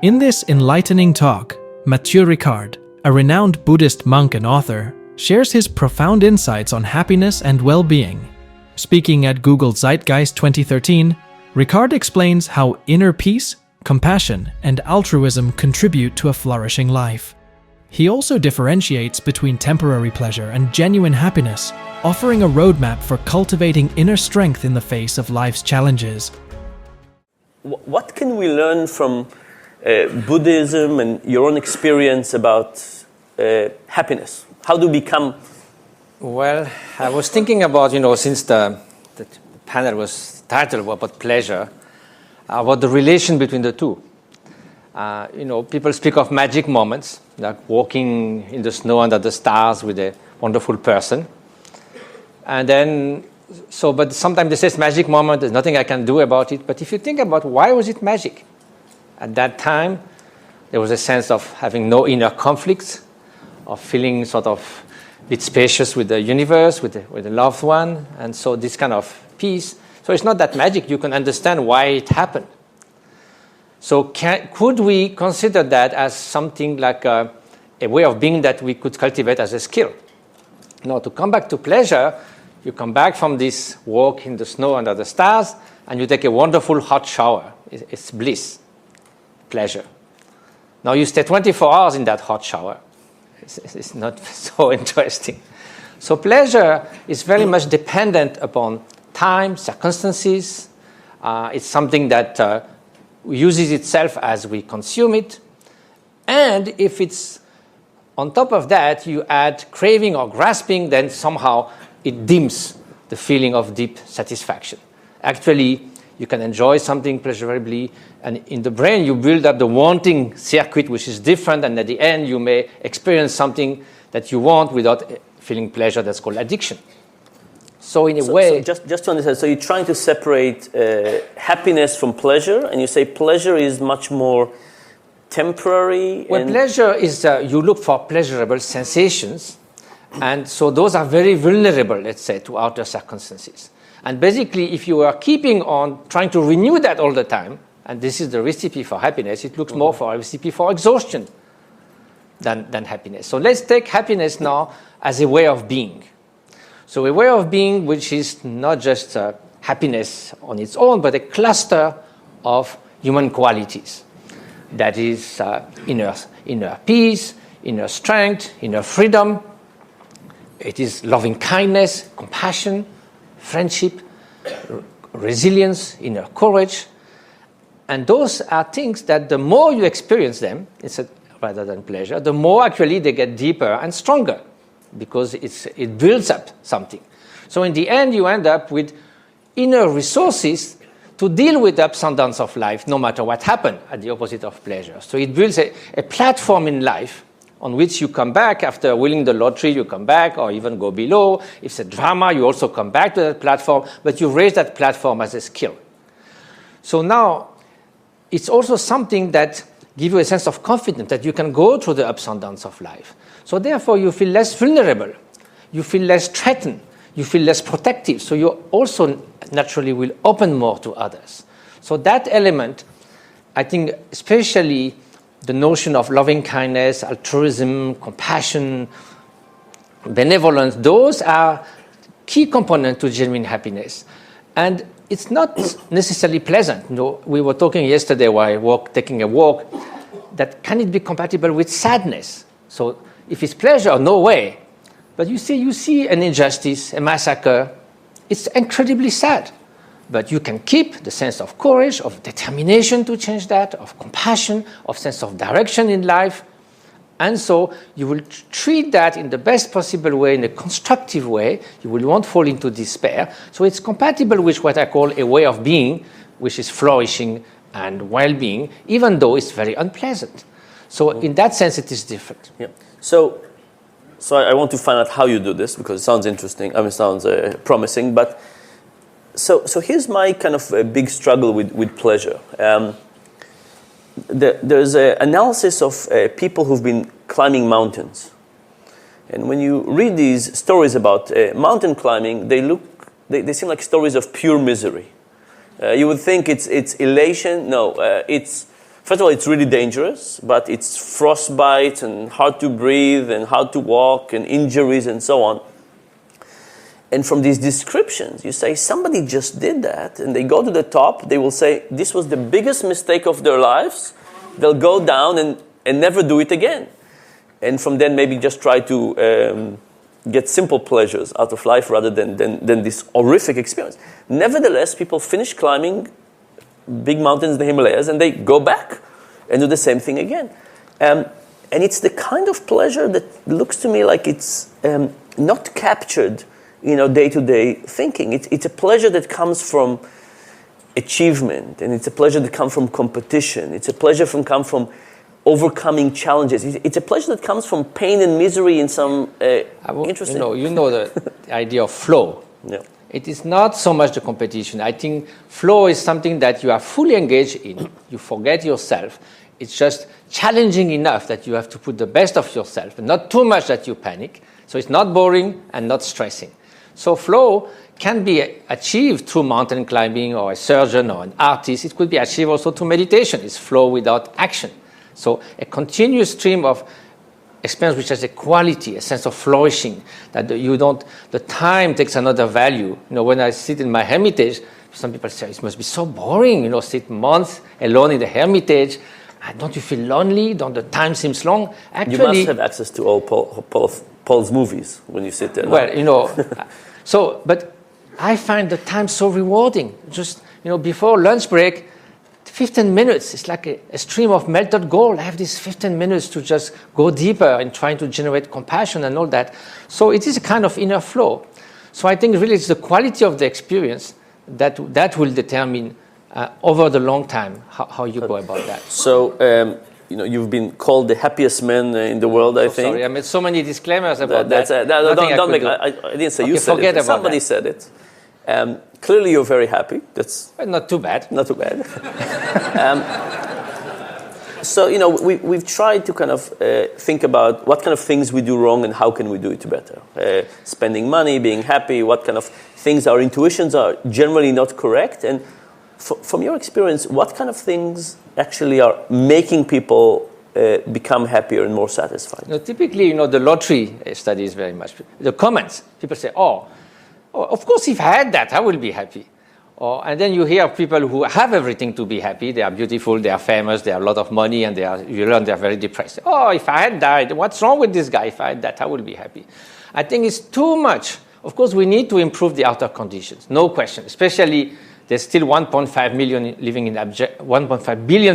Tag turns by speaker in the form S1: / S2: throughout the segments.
S1: In this enlightening talk, Matthieu Ricard, a renowned Buddhist monk and author, shares his profound insights on happiness and well-being. Speaking at Google Zeitgeist 2013, Ricard explains how inner peace, compassion, and altruism contribute to a flourishing life. He also differentiates between temporary pleasure and genuine happiness, offering a roadmap for cultivating inner strength in the face of life's challenges.
S2: What can we learn from Buddhism and your own experience about happiness? How do we become?
S3: Well, I was thinking about, since the panel was titled about pleasure, about the relation between the two. People speak of magic moments, like walking in the snow under the stars with a wonderful person. And then, but sometimes they say magic moment, there's nothing I can do about it. But if you think about why was it magic? At that time, there was a sense of having no inner conflicts, of feeling sort of a bit spacious with the universe, with the loved one, and so this kind of peace. So it's not that magic. You can understand why it happened. So could we consider that as something like a way of being that we could cultivate as a skill? Now, to come back to pleasure, you come back from this walk in the snow under the stars, and you take a wonderful hot shower. It's bliss, pleasure. Now, you stay 24 hours in that hot shower. It's not so interesting. So pleasure is very much dependent upon time, circumstances. It's something that uses itself as we consume it. And if it's on top of that, you add craving or grasping, then somehow it dims the feeling of deep satisfaction. Actually, you can enjoy something pleasurably, and in the brain you build up the wanting circuit, which is different, and at the end you may experience something that you want without feeling pleasure. That's called addiction. So in a way...
S2: So just to understand, so you're trying to separate happiness from pleasure, and you say pleasure is much more temporary?
S3: Well, pleasure is, you look for pleasurable sensations, and so those are very vulnerable, let's say, to outer circumstances. And basically, if you are keeping on trying to renew that all the time, and this is the recipe for happiness, it looks more for a recipe for exhaustion than happiness. So let's take happiness now as a way of being. So a way of being which is not just happiness on its own, but a cluster of human qualities. That is inner peace, inner strength, inner freedom. It is loving kindness, compassion, friendship, resilience, inner courage. And those are things that the more you experience them, rather than pleasure, the more actually they get deeper and stronger, because it builds up something. So in the end, you end up with inner resources to deal with the ups and downs of life, no matter what happened, at the opposite of pleasure. So it builds a platform in life on which you come back after winning the lottery, you come back or even go below. If it's a drama, you also come back to that platform, but you raise that platform as a skill. So now, it's also something that gives you a sense of confidence that you can go through the ups and downs of life. So therefore, you feel less vulnerable, you feel less threatened, you feel less protective. So you also naturally will open more to others. So that element, I think, especially the notion of loving kindness, altruism, compassion, benevolence, those are key components to genuine happiness. And it's not necessarily pleasant. We were talking yesterday while taking a walk, that can it be compatible with sadness? So if it's pleasure, no way. But you see an injustice, a massacre, it's incredibly sad. But you can keep the sense of courage, of determination to change that, of compassion, of sense of direction in life. And so you will treat that in the best possible way, in a constructive way. You won't fall into despair. So it's compatible with what I call a way of being, which is flourishing and well-being, even though it's very unpleasant. So in that sense, it is different.
S2: Yeah. So I want to find out how you do this, because it sounds interesting. It sounds promising. But so here's my kind of big struggle with pleasure. There's an analysis of people who've been climbing mountains. And when you read these stories about mountain climbing, they seem like stories of pure misery. You would think it's elation. No, it's first of all, it's really dangerous, but it's frostbite and hard to breathe and hard to walk and injuries and so on. And from these descriptions, you say somebody just did that, and they go to the top, they will say this was the biggest mistake of their lives. They'll go down and never do it again. And from then maybe just try to get simple pleasures out of life rather than this horrific experience. Nevertheless, people finish climbing big mountains in the Himalayas and they go back and do the same thing again. And it's the kind of pleasure that looks to me like it's not captured, day-to-day thinking. It's a pleasure that comes from achievement, and it's a pleasure that comes from competition. It's a pleasure that comes from overcoming challenges. It's a pleasure that comes from pain and misery in some interesting...
S3: You know the idea of flow.
S2: Yeah.
S3: It is not so much the competition. I think flow is something that you are fully engaged in. You forget yourself. It's just challenging enough that you have to put the best of yourself, and not too much that you panic. So it's not boring and not stressing. So flow can be achieved through mountain climbing or a surgeon or an artist. It could be achieved also through meditation. It's flow without action. So a continuous stream of experience which has a quality, a sense of flourishing, that the time takes another value. When I sit in my hermitage, some people say it must be so boring, sit months alone in the hermitage. Don't you feel lonely? Don't the time seems long? Actually,
S2: you must have access to all Paul's movies when you sit there.
S3: Well, but I find the time so rewarding. Just, before lunch break, 15 minutes, it's like a stream of melted gold. I have these 15 minutes to just go deeper in trying to generate compassion and all that. So it is a kind of inner flow. So I think really it's the quality of the experience that will determine over the long time how you go about that.
S2: So, you've been called the happiest man in the world, I think.
S3: Sorry, I made so many disclaimers about that.
S2: I didn't say you said it. Somebody said it. Clearly, you're very happy. That's
S3: not too bad.
S2: Not too bad. So, we've tried to kind of think about what kind of things we do wrong and how can we do it better. Spending money, being happy, what kind of things our intuitions are generally not correct. And from your experience, what kind of things actually are making people become happier and more satisfied?
S3: Typically, the lottery study is very much the comments. People say, "Oh, of course, if I had that, I will be happy." And then you hear people who have everything to be happy. They are beautiful, they are famous, they have a lot of money, and you learn they are very depressed. "Oh, if I had that, what's wrong with this guy? If I had that, I will be happy." I think it's too much. Of course, we need to improve the outer conditions, no question. Especially, there's still 1.5 billion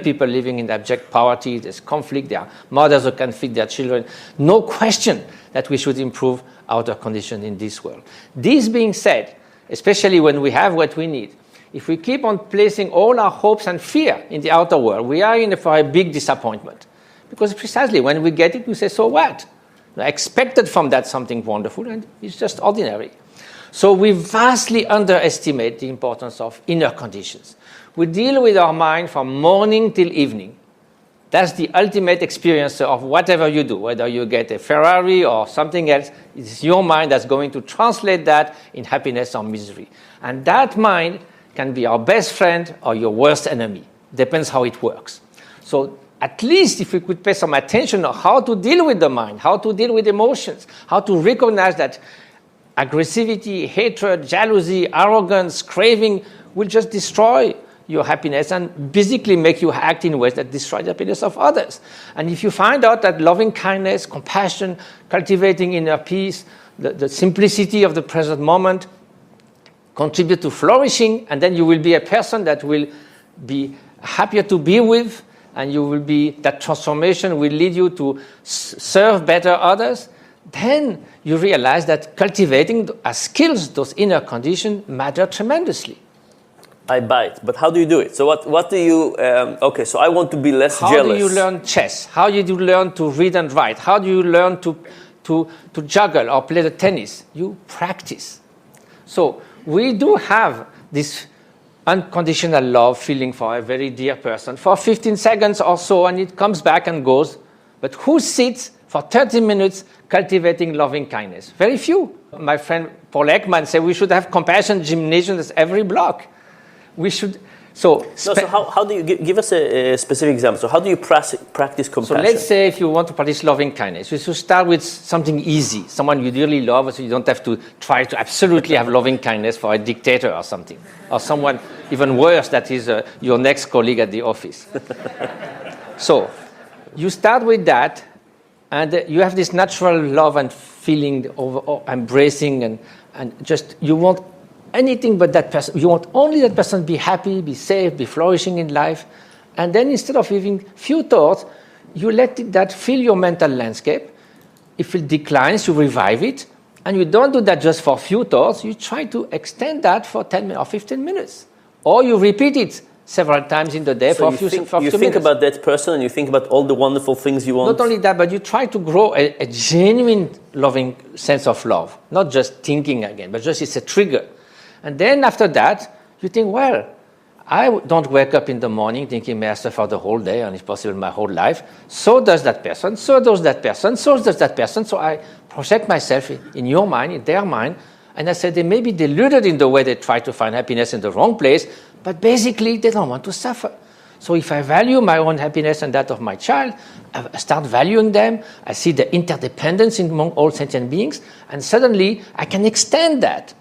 S3: people living in abject poverty. There's conflict. There are mothers who can't feed their children. No question that we should improve outer conditions in this world. This being said, especially when we have what we need, if we keep on placing all our hopes and fear in the outer world, we are in for a big disappointment. Because precisely when we get it, we say, so what? I expected from that something wonderful, and it's just ordinary. So we vastly underestimate the importance of inner conditions. We deal with our mind from morning till evening. That's the ultimate experience of whatever you do, whether you get a Ferrari or something else. It's your mind that's going to translate that in happiness or misery. And that mind can be our best friend or your worst enemy. Depends how it works. So at least if we could pay some attention on how to deal with the mind, how to deal with emotions, how to recognize that aggressivity, hatred, jealousy, arrogance, craving will just destroy your happiness and basically make you act in ways that destroy the happiness of others. And if you find out that loving kindness, compassion, cultivating inner peace, the simplicity of the present moment contribute to flourishing, and then you will be a person that will be happier to be with, and that transformation will lead you to serve better others, then you realize that cultivating as skills those inner conditions matter tremendously.
S2: I bite, but how do you do it? So what do you, so I want to be less jealous.
S3: How do you learn chess? How do you learn to read and write? How do you learn to juggle or play the tennis? You practice. So we do have this unconditional love feeling for a very dear person for 15 seconds or so, and it comes back and goes. But who sits for 30 minutes cultivating loving kindness? Very few. My friend Paul Ekman said we should have compassion gymnasiums every block. We should So,
S2: No, so how do you give us a specific example? So how do you practice compassion?
S3: So let's say if you want to practice loving kindness, you should start with something easy, someone you really love, so you don't have to try to absolutely have loving kindness for a dictator or something, or someone even worse, that is your next colleague at the office. So you start with that, and you have this natural love and feeling of embracing, and just you want anything but that person. You want only that person be happy, be safe, be flourishing in life. And then instead of having few thoughts, you let that fill your mental landscape. If it declines, you revive it. And you don't do that just for a few thoughts. You try to extend that for 10 or 15 minutes. Or you repeat it several times in the day for a few minutes.
S2: You think about that person and you think about all the wonderful things you want.
S3: Not only that, but you try to grow a genuine loving sense of love. Not just thinking again, but just it's a trigger. And then after that, you think, well, I don't wake up in the morning thinking, may I suffer the whole day, and if possible, my whole life. So does that person, so does that person, so does that person. So I project myself in your mind, in their mind, and I said they may be deluded in the way they try to find happiness in the wrong place, but basically they don't want to suffer. So if I value my own happiness and that of my child, I start valuing them, I see the interdependence among all sentient beings, and suddenly I can extend that.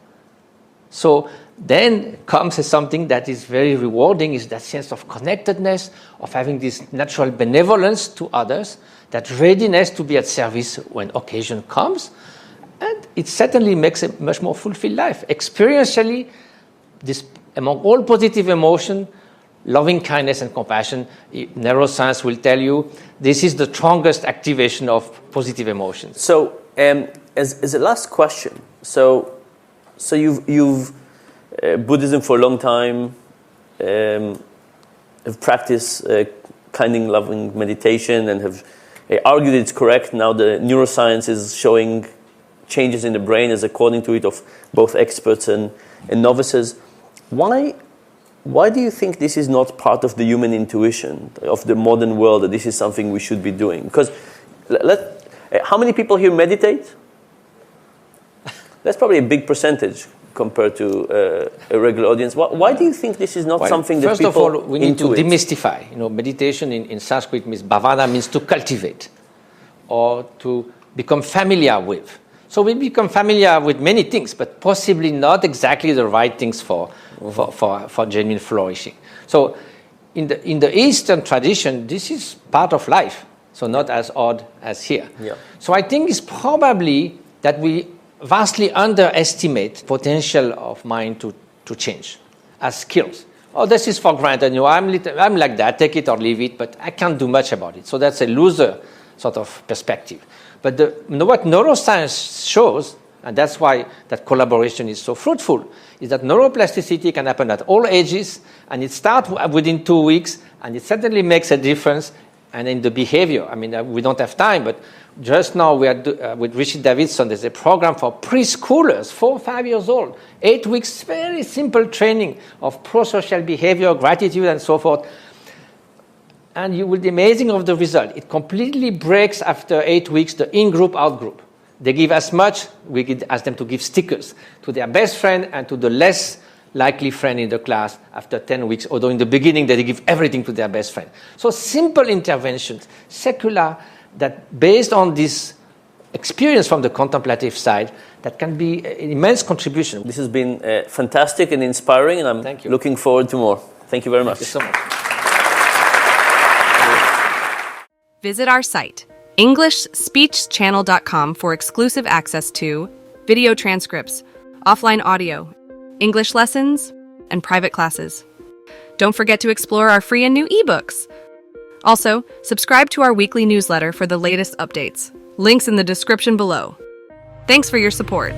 S3: So then comes something that is very rewarding, is that sense of connectedness, of having this natural benevolence to others, that readiness to be at service when occasion comes. And it certainly makes a much more fulfilled life. Experientially, this, among all positive emotion, loving kindness and compassion, neuroscience will tell you, this is the strongest activation of positive emotions.
S2: So as a last question, so you've Buddhism for a long time, have practiced kind, loving meditation, and have argued it's correct. Now the neuroscience is showing changes in the brain, as according to it, of both experts and novices. Why do you think this is not part of the human intuition of the modern world, that this is something we should be doing? Because how many people here meditate? That's probably a big percentage compared to a regular audience. Why do you think this is not something that people
S3: First of all, we need
S2: intuit?
S3: to demystify. Meditation in Sanskrit means bhavana, means to cultivate or to become familiar with. So we become familiar with many things, but possibly not exactly the right things for genuine flourishing. So in the Eastern tradition, this is part of life, so not as odd as here.
S2: Yeah. So
S3: I think it's probably that we vastly underestimate potential of mind to change as skills. Oh, this is for granted. I'm like that, take it or leave it, but I can't do much about it. So that's a loser sort of perspective. But what neuroscience shows, and that's why that collaboration is so fruitful, is that neuroplasticity can happen at all ages, and it starts within 2 weeks, and it certainly makes a difference. And in the behavior, we don't have time, but just now we are with Richard Davidson, there's a program for preschoolers, 4 or 5 years old, 8 weeks, very simple training of pro-social behavior, gratitude, and so forth. And you will be amazing of the result. It completely breaks after 8 weeks the in-group, out-group. They give as much, we ask them to give stickers to their best friend and to the less likely friend in the class after 10 weeks, although in the beginning they give everything to their best friend. So simple interventions, secular, that based on this experience from the contemplative side, that can be an immense contribution.
S2: This has been fantastic and inspiring, and I'm looking forward to more. Thank you very much.
S3: Thank you so much.
S4: Visit our site, EnglishSpeechChannel.com, for exclusive access to video transcripts, offline audio, English lessons, and private classes. Don't forget to explore our free and new ebooks. Also, subscribe to our weekly newsletter for the latest updates. Links in the description below. Thanks for your support.